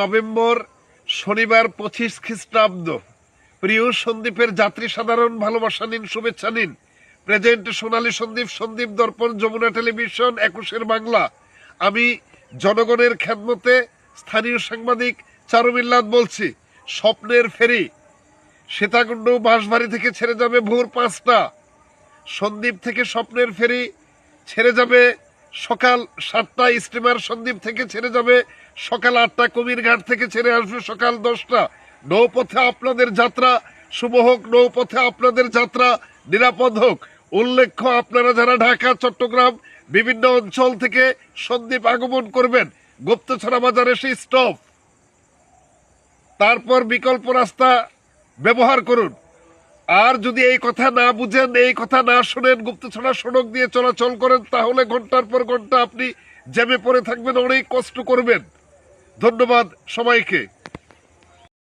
November শনিবার 25 খ্রিস্টাব্দ। প্রিয় সন্দীপের যাত্রী সাধারণ ভালোবাসা নিন, শুভেচ্ছা নিন। প্রেজেন্ট সোনালী সন্দীপ, সন্দীপ দর্পণ, যমুনা টেলিভিশন, 21 বাংলা। আমি জনগণের খেদমতে স্থানীয় সাংবাদিক চারুমিল্লাত বলছি। স্বপ্নের ফেরি সীতাকুণ্ড বাঁশবাড়ি থেকে ছেড়ে যাবে ভোর 5টা। সন্দ্বীপ থেকে স্বপ্নের ফেরি ছেড়ে যাবে সকাল 7টা। স্টিমার সন্দ্বীপ থেকে ছেড়ে যাবে সকাল 8টা। কুমিরঘাট থেকে ছেড়ে আসবে সকাল 10টা। নৌপথে আপনাদের যাত্রা শুভ হোক, নৌপথে আপনাদের যাত্রা নিরাপদ হোক। উল্লেখ্য, আপনারা যারা ঢাকা, চট্টগ্রাম বিভিন্ন অঞ্চল থেকে সন্দ্বীপ আগমন করবেন, গুপ্তছড়া বাজার এসে স্টপ, তারপর বিকল্প রাস্তা ব্যবহার করুন। আর যদি এই কথা না বুঝেন, এই কথা না শোনেন, গুপ্তছড়া সড়ক দিয়ে চলাচল করেন, তাহলে ঘন্টার পর ঘন্টা আপনি জ্যামে পড়ে থাকবেন, অনেক কষ্ট করবেন। ধন্যবাদ সবাইকে।